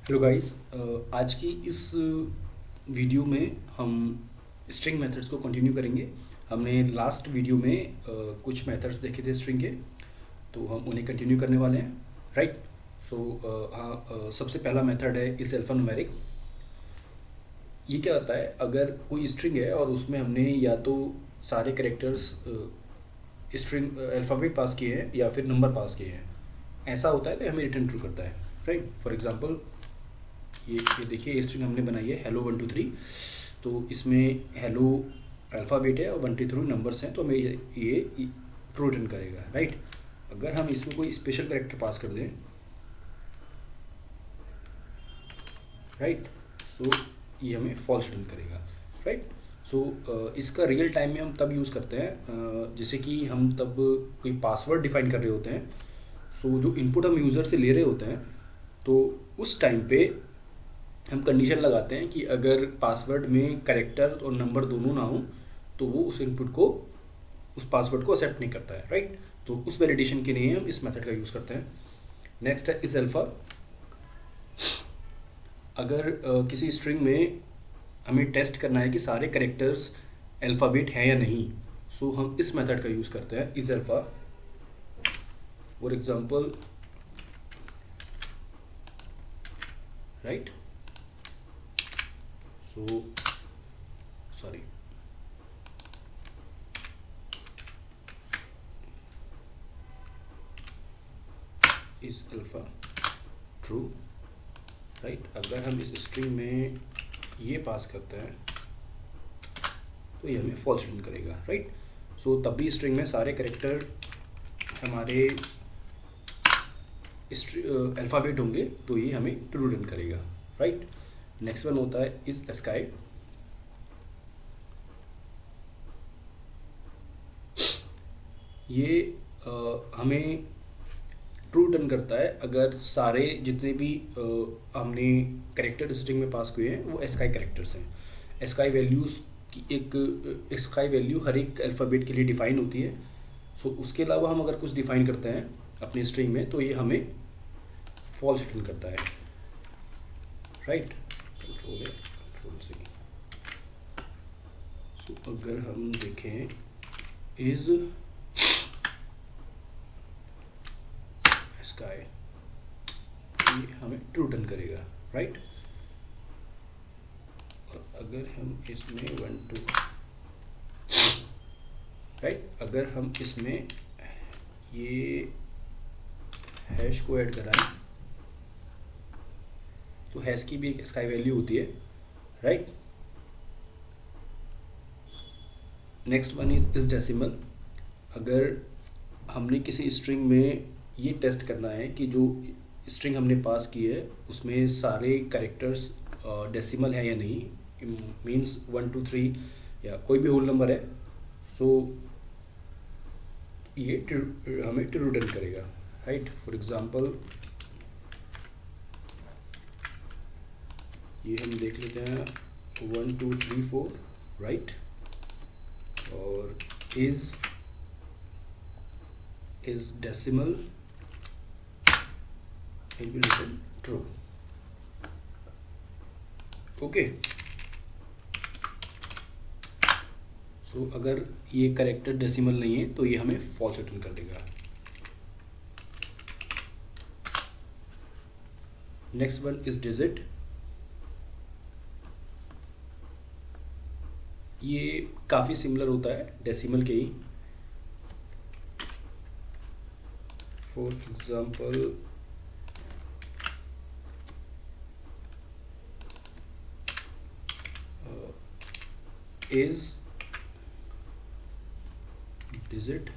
Hello guys. आज की इस वीडियो में हम स्ट्रिंग मेथड्स को कंटिन्यू करेंगे। हमने लास्ट वीडियो में कुछ मेथड्स देखे थे स्ट्रिंग के, तो हम उन्हें कंटिन्यू करने वाले हैं। राइट। सो हाँ, सबसे पहला मेथड है इस अल्फा न्यूमेरिक। ये क्या होता है, अगर कोई स्ट्रिंग है और उसमें हमने या तो सारे कैरेक्टर्स स्ट्रिंग अल्फ़ाबेट पास किए हैं या फिर नंबर पास किए हैं, ऐसा होता है तो हमें रिटर्न ट्रू करता है। राइट। फॉर एग्जांपल ये देखिए, ये स्ट्रिंग हमने बनाई है हेलो 1 2 3। तो इसमें हेलो अल्फ़ाबेट है और 1 2 3 नंबर्स हैं, तो हमें ये ट्रू रिटर्न करेगा। राइट। अगर हम इसमें कोई स्पेशल कैरेक्टर पास कर दें, राइट, सो ये हमें फॉल्स रिटर्न करेगा। राइट। सो इसका रियल टाइम में हम तब यूज़ करते हैं जैसे कि हम तब कोई पासवर्ड डिफाइन कर रहे होते हैं। सो जो इनपुट हम यूज़र से ले रहे होते हैं, तो उस टाइम पे हम कंडीशन लगाते हैं कि अगर पासवर्ड में कैरेक्टर और नंबर दोनों ना हो तो वो उस इनपुट को, उस पासवर्ड को एक्सेप्ट नहीं करता है। राइट। तो उस वैलिडेशन के लिए हम इस मेथड का यूज़ करते हैं। नेक्स्ट है इस अल्फ़ा। अगर किसी स्ट्रिंग में हमें टेस्ट करना है कि सारे कैरेक्टर्स अल्फ़ाबेट हैं या नहीं, सो हम इस मेथड का यूज़ करते हैं इस alpha. For example, right, so sorry, इस अल्फ़ा ट्रू। राइट। अगर हम इस स्ट्रिंग में ये पास करते हैं तो ये हमें फॉल्स रिटर्न करेगा। राइट। सो तब भी स्ट्रिंग में सारे कैरेक्टर हमारे अल्फ़ाबेट होंगे तो ये हमें ट्रू रिटर्न करेगा। राइट। नेक्स्ट वन होता है इस स्काई। ये हमें ट्रू रिटर्न करता है अगर सारे जितने भी हमने कैरेक्टर स्ट्रिंग में पास किए हैं वो स्काई कैरेक्टर्स हैं। स्काई वैल्यूज़ की एक स्काई वैल्यू हर एक अल्फ़ाबेट के लिए डिफ़ाइन होती है। सो उसके अलावा हम अगर कुछ डिफ़ाइन करते हैं अपनी स्ट्रिंग में तो ये हमें फॉल्स रिटर्न करता है। राइट। कंट्रोल है, कंट्रोल से। सो अगर हम देखें इज स्काई, ये हमें ट्रू रिटर्न करेगा। राइट। और अगर हम इसमें 1 2, राइट, अगर हम इसमें ये हैश को ऐड कराएं तो हैश की भी एक स्काई वैल्यू होती है। Right. Next one is decimal. अगर हमने किसी स्ट्रिंग में ये टेस्ट करना है कि जो स्ट्रिंग हमने पास की है उसमें सारे कैरेक्टर्स डेसिमल है या नहीं, मींस 1 2 3 या कोई भी होल नंबर है, सो ये हमें ट्रू रिटर्न करेगा। राइट। फॉर एग्जांपल ये हम देख लेते हैं 1 2 3 4। राइट। और is decimal, it will return true. Okay. So अगर ये करेक्टर डेसिमल नहीं है तो ये हमें फॉल्स रिटर्न कर देगा। Next one is digit. ये काफ़ी सिमिलर होता है डेसिमल के ही। For example is digit.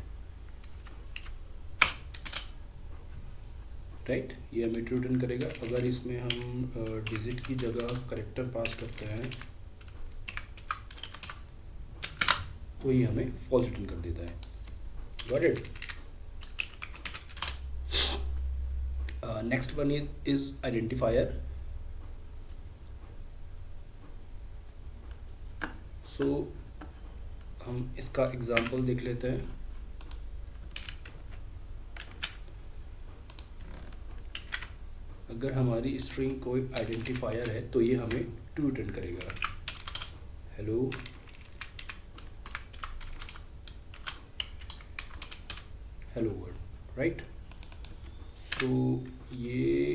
Right. ये हमें ट्रू रिटर्न करेगा। अगर इसमें हम डिजिट की जगह करेक्टर पास करते हैं तो ये हमें फॉल्स रिटर्न कर देता है। Got it. Next one is identifier. So हम इसका एग्जांपल देख लेते हैं। अगर हमारी स्ट्रिंग कोई आइडेंटिफायर है तो ये हमें ट्रू रिटर्न करेगा, हेलो हेलो वर्ल्ड, राइट। सो ये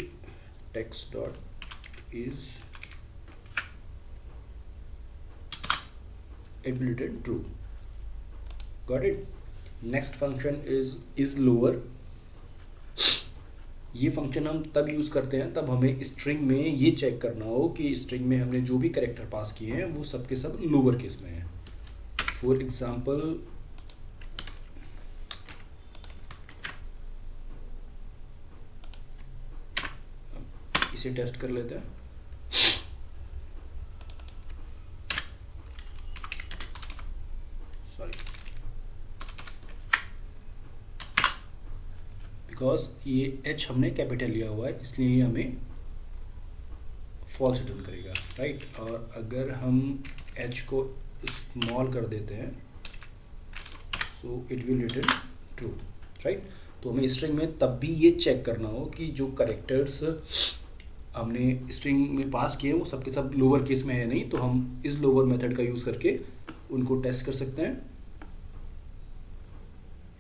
text dot is it will return true. Got it? Next function is lower. ये फंक्शन हम तब यूज़ करते हैं तब हमें स्ट्रिंग में ये चेक करना हो कि स्ट्रिंग में हमने जो भी कैरेक्टर पास किए हैं वो सब के सब लोअर केस में हैं। फॉर एग्जांपल इसे टेस्ट कर लेते हैं। बिकॉज ये एच हमने कैपिटल लिया हुआ है इसलिए ये हमें फॉल्स रिटर्न करेगा, राइट। और अगर हम एच को स्मॉल कर देते हैं so it will return true, right. तो हमें स्ट्रिंग में तब भी ये चेक करना हो कि जो करेक्टर्स हमने स्ट्रिंग में पास किए हैं वो सबके सब लोअर केस में है नहीं, तो हम इस लोअर मेथड का यूज़ करके उनको टेस्ट कर सकते हैं।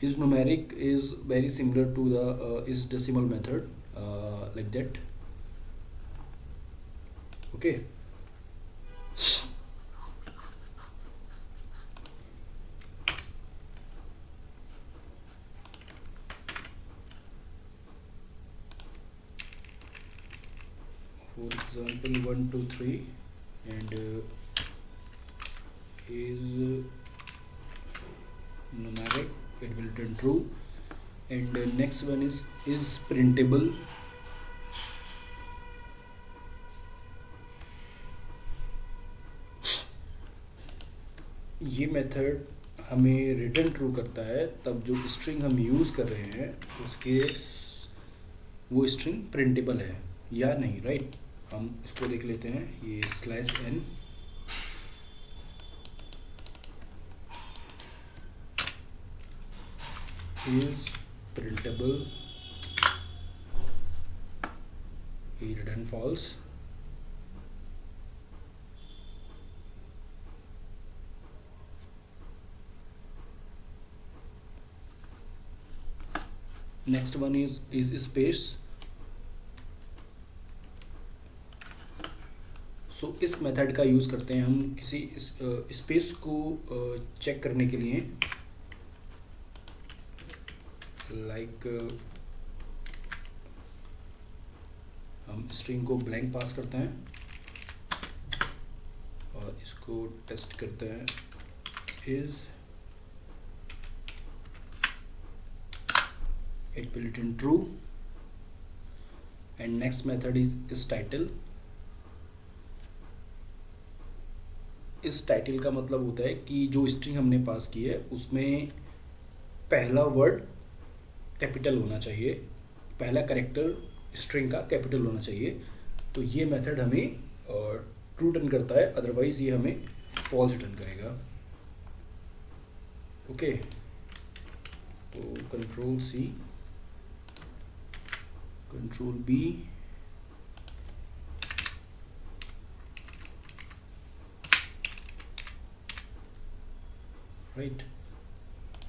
Is numeric is very similar to the is decimal method, like that. Okay. For example 1 2 3 and is numeric, it will return true. And next one is printable. ये method हमें return true करता है तब जो string हम use कर रहे हैं उसके वो स्ट्रिंग प्रिंटेबल है या नहीं, राइट। हम इसको देख लेते हैं, ये /n is printable, he return false. Next one is space. सो इस मेथड का यूज़ करते हैं हम किसी स्पेस को चेक करने के लिए, लाइक हम स्ट्रिंग को ब्लैंक पास करते हैं और इसको टेस्ट करते हैं, is it will return true. And next method is title. इस टाइटल का मतलब होता है कि जो स्ट्रिंग हमने पास की है उसमें पहला वर्ड कैपिटल होना चाहिए, पहला कैरेक्टर स्ट्रिंग का कैपिटल होना चाहिए। तो ये मेथड हमें ट्रू रिटर्न करता है, अदरवाइज ये हमें फॉल्स रिटर्न करेगा। ओके, तो control C, control B, right,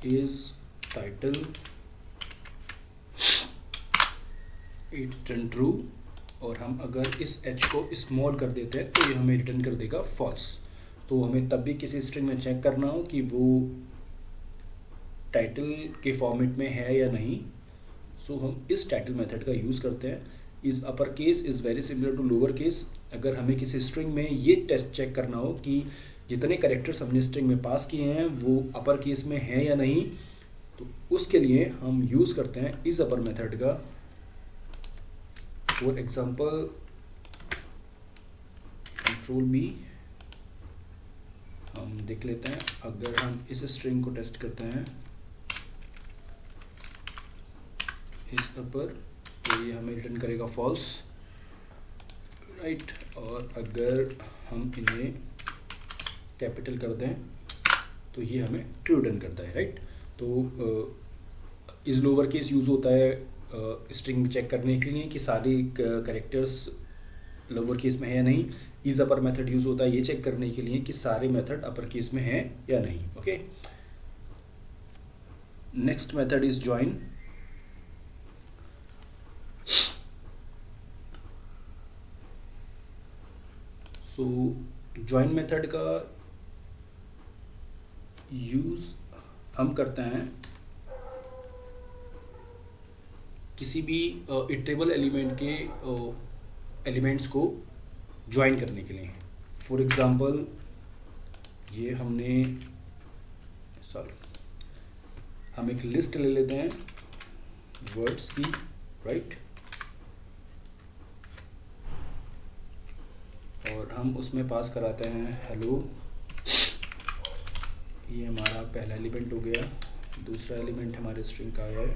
is title, it return true. और हम अगर इस एच को स्मॉल कर देते हैं तो ये हमें रिटर्न कर देगा फॉल्स। तो हमें तब भी किसी स्ट्रिंग में चेक करना हो कि वो टाइटल के फॉर्मेट में है या नहीं, सो हम इस टाइटल मेथड का यूज़ करते हैं। Is upper case is very similar to lower case. अगर हमें किसी स्ट्रिंग में ये टेस्ट चेक करना हो कि जितने कैरेक्टर्स हमने स्ट्रिंग में पास किए हैं वो अपर केस में हैं या नहीं, तो उसके लिए हम यूज़ करते हैं इस अपर मेथड का। फॉर एग्जाम्पल कंट्रोल बी, हम देख लेते हैं अगर हम इस स्ट्रिंग को टेस्ट करते हैं इस अपर, तो ये हमें रिटर्न करेगा फॉल्स, राइट। और अगर हम इन्हें कैपिटल कर दें तो ये हमें ट्रू रिटर्न करता है, राइट। तो इस लोअर केस यूज़ होता है स्ट्रिंग चेक करने के लिए कि सारे करेक्टर्स लोअर केस में है या नहीं। इज अपर मेथड यूज़ होता है ये चेक करने के लिए कि सारे मेथड अपर केस में हैं या नहीं। Okay, next method is join. So join method का यूज़ हम करते हैं किसी भी इटरेबल एलिमेंट के एलिमेंट्स को ज्वाइन करने के लिए। फॉर एग्जांपल ये हम एक लिस्ट ले लेते हैं वर्ड्स की, राइट, और हम उसमें पास कराते हैं हेलो। ये हमारा पहला एलिमेंट हो गया, दूसरा एलिमेंट हमारे स्ट्रिंग का है,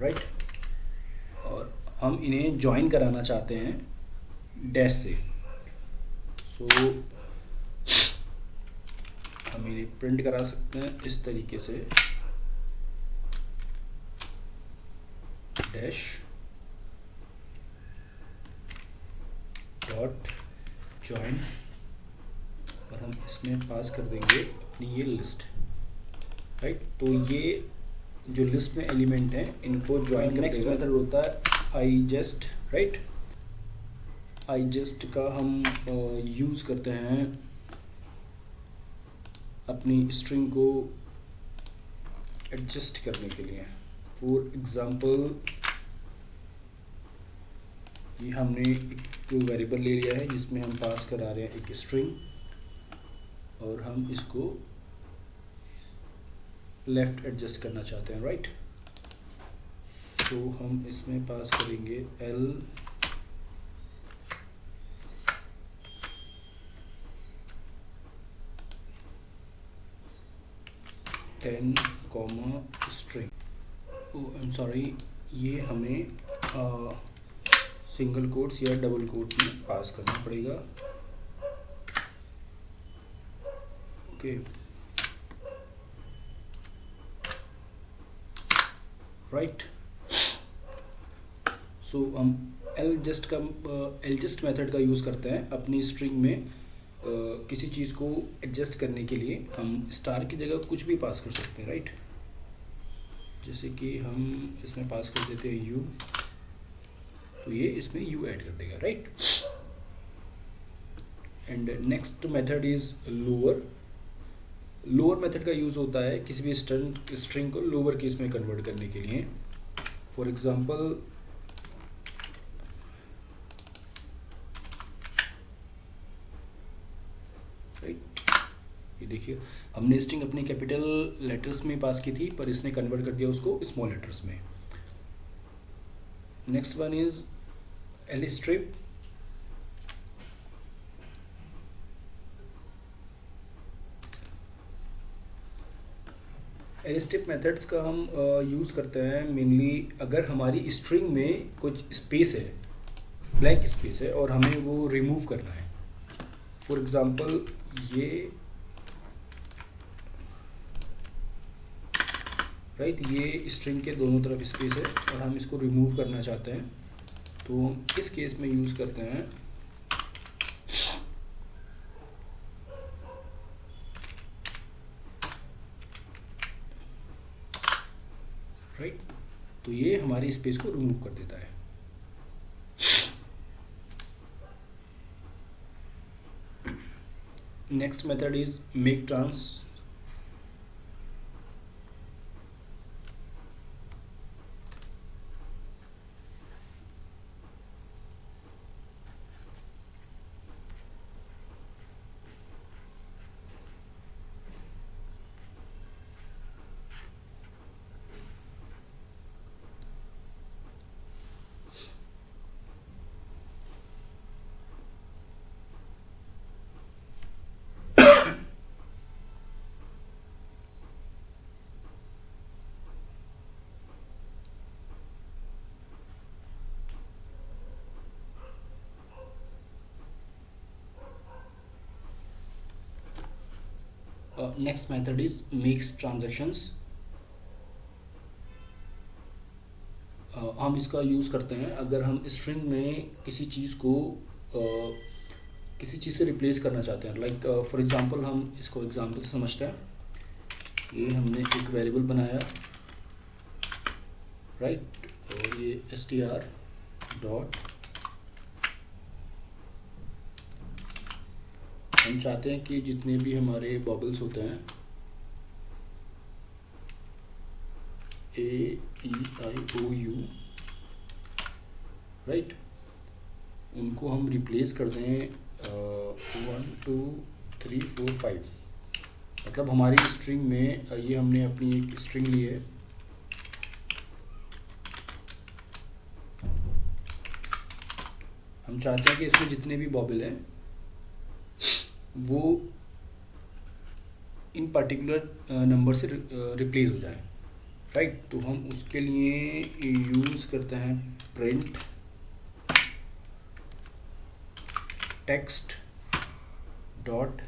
राइट, और हम इन्हें ज्वाइन कराना चाहते हैं डैश से। सो हम इन्हें प्रिंट करा सकते हैं इस तरीके से, डैश डॉट ज्वाइन, और हम इसमें पास कर देंगे अपनी ये लिस्ट, राइट। तो ये जो लिस्ट में एलिमेंट हैं इनको ज्वाइन। नेक्स्ट मेथड होता है I just, right. I just का हम यूज़ करते हैं अपनी स्ट्रिंग को एडजस्ट करने के लिए। फॉर एग्जांपल ये हमने एक वेरिएबल ले लिया है जिसमें हम पास करा रहे हैं एक स्ट्रिंग, और हम इसको लेफ़्ट एडजस्ट करना चाहते हैं, राइट। सो हम इसमें पास करेंगे L ten comma string. Oh I am sorry, ये हमें सिंगल कोट्स या डबल कोट में पास करना पड़ेगा। Okay, right. सो हम एल जस्ट मेथड का यूज़ करते हैं अपनी स्ट्रिंग में किसी चीज़ को एडजस्ट करने के लिए। हम स्टार की जगह कुछ भी पास कर सकते हैं, राइट। जैसे कि हम इसमें पास कर देते हैं यू, तो ये इसमें यू ऐड कर देगा, right. And next method is lower. Lower method का यूज़ होता है किसी भी स्ट्रिंग को लोअर केस में कन्वर्ट करने के लिए। फॉर एग्जांपल ये देखिए, हमने स्ट्रिंग अपने कैपिटल लेटर्स में पास की थी, पर इसने कन्वर्ट कर दिया उसको स्मॉल लेटर्स में। Next one is L strip. L strip methods का हम यूज़ करते हैं मेनली अगर हमारी स्ट्रिंग में कुछ स्पेस है, ब्लैंक स्पेस है, और हमें वो रिमूव करना है। फॉर एग्जांपल ये, राइट, ये स्ट्रिंग के दोनों तरफ स्पेस है और हम इसको रिमूव करना चाहते हैं, तो हम इस केस में यूज़ करते हैं राइट, तो ये हमारी स्पेस को रिमूव कर देता है। Next method is make trans. Next method is makes transactions. हम इसका यूज़ करते हैं अगर हम स्ट्रिंग में किसी चीज़ को किसी चीज़ से रिप्लेस करना चाहते हैं। लाइक फॉर एग्ज़ाम्पल हम इसको एग्ज़ाम्पल से समझते हैं। ये हमने एक वेरिएबल बनाया, राइट, और ये str डॉट, हम चाहते हैं कि जितने भी हमारे बबल्स होते हैं AEIOU, राइट, उनको हम रिप्लेस कर दें 1 2 3 4 5। मतलब हमारी स्ट्रिंग में ये हमने अपनी एक स्ट्रिंग ली है, हम चाहते हैं कि इसमें जितने भी बॉबल हैं वो इन पर्टिकुलर नंबर से रिप्लेस हो जाए, राइट। तो हम उसके लिए यूज़ करते हैं प्रिंट टेक्स्ट डॉट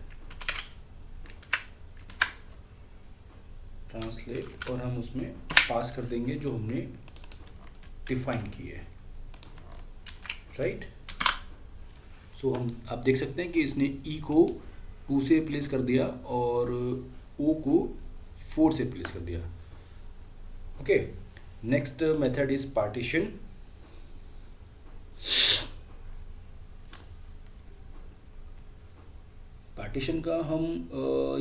ट्रांसलेट, और हम उसमें पास कर देंगे जो हमने डिफाइन की है, राइट। सो हम आप देख सकते हैं कि इसने ई को 2 से रिप्लेस कर दिया और ओ को 4 से रिप्लेस कर दिया। Okay, next method is partition. Partition का हम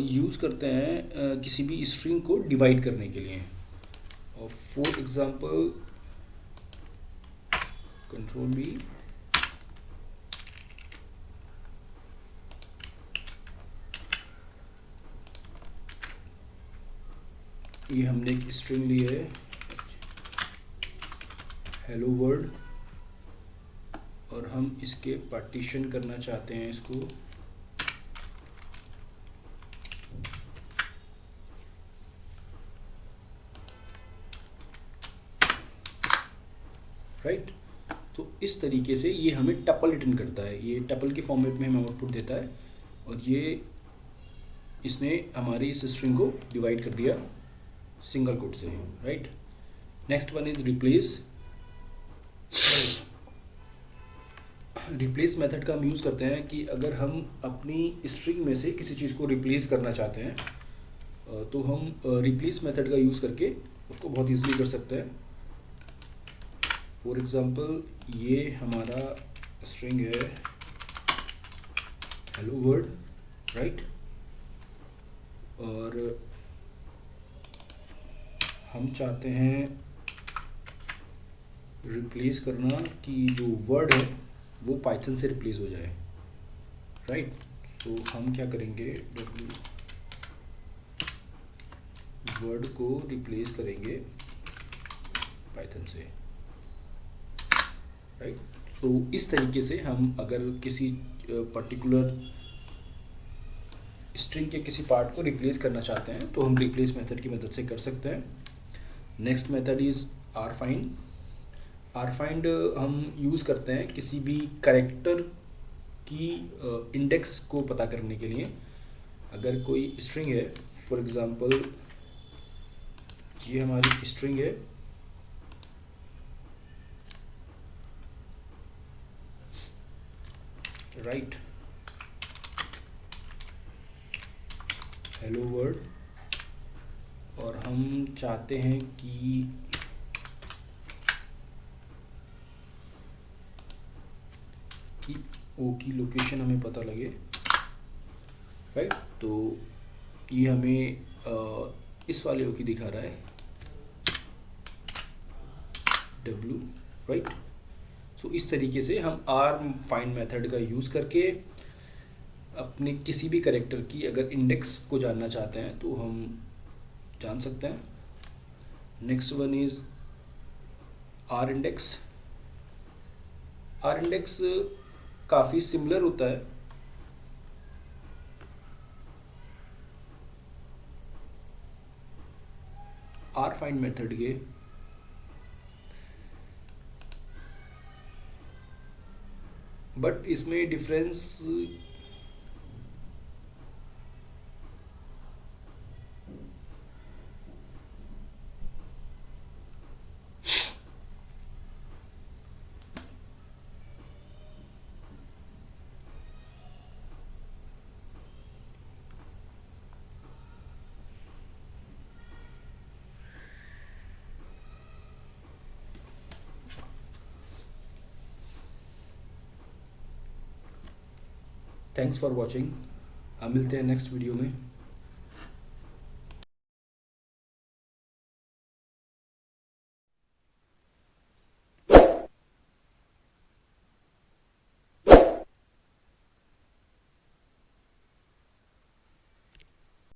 यूज़ करते हैं किसी भी स्ट्रिंग को डिवाइड करने के लिए। और फॉर एग्जांपल कंट्रोल बी, ये हमने एक स्ट्रिंग ली है हेलो वर्ल्ड, और हम इसके पार्टीशन करना चाहते हैं इसको, राइट। तो इस तरीके से ये हमें टपल रिटर्न करता है, ये टपल के फॉर्मेट में हमें आउटपुट देता है, और ये इसने हमारी इस स्ट्रिंग को डिवाइड कर दिया सिंगल कोट से, right. Next one is replace. Replace method का हम यूज़ करते हैं कि अगर हम अपनी स्ट्रिंग में से किसी चीज़ को रिप्लेस करना चाहते हैं तो हम रिप्लेस मेथड का यूज़ करके उसको बहुत ईजिली कर सकते हैं। फॉर एग्ज़ाम्पल ये हमारा स्ट्रिंग है हेलो वर्ल्ड, राइट, और हम चाहते हैं रिप्लेस करना कि जो वर्ड है वो पाइथन से रिप्लेस हो जाए, राइट। सो हम क्या करेंगे, वर्ड को रिप्लेस करेंगे पाइथन से, राइट। तो इस तरीके से हम अगर किसी पर्टिकुलर स्ट्रिंग के किसी पार्ट को रिप्लेस करना चाहते हैं तो हम रिप्लेस मेथड की मदद से कर सकते हैं। Next method is rfind. Rfind हम यूज़ करते हैं किसी भी कैरेक्टर की इंडेक्स को पता करने के लिए। अगर कोई स्ट्रिंग है, फॉर एग्ज़ाम्पल ये हमारी स्ट्रिंग है, राइट, हेलो वर्ल्ड, और हम चाहते हैं कि ओ की लोकेशन हमें पता लगे, राइट। तो ये हमें इस वाले ओ की दिखा रहा है W, राइट। सो इस तरीके से हम आर फाइंड मेथड का यूज़ करके अपने किसी भी कैरेक्टर की अगर इंडेक्स को जानना चाहते हैं तो हम जान सकते हैं। Next one is rindex. Rindex काफ़ी सिमिलर होता है आर फाइंड मेथड के, बट इसमें डिफरेंस थैंक्स फॉर वॉचिंग। हम मिलते हैं नेक्स्ट वीडियो में।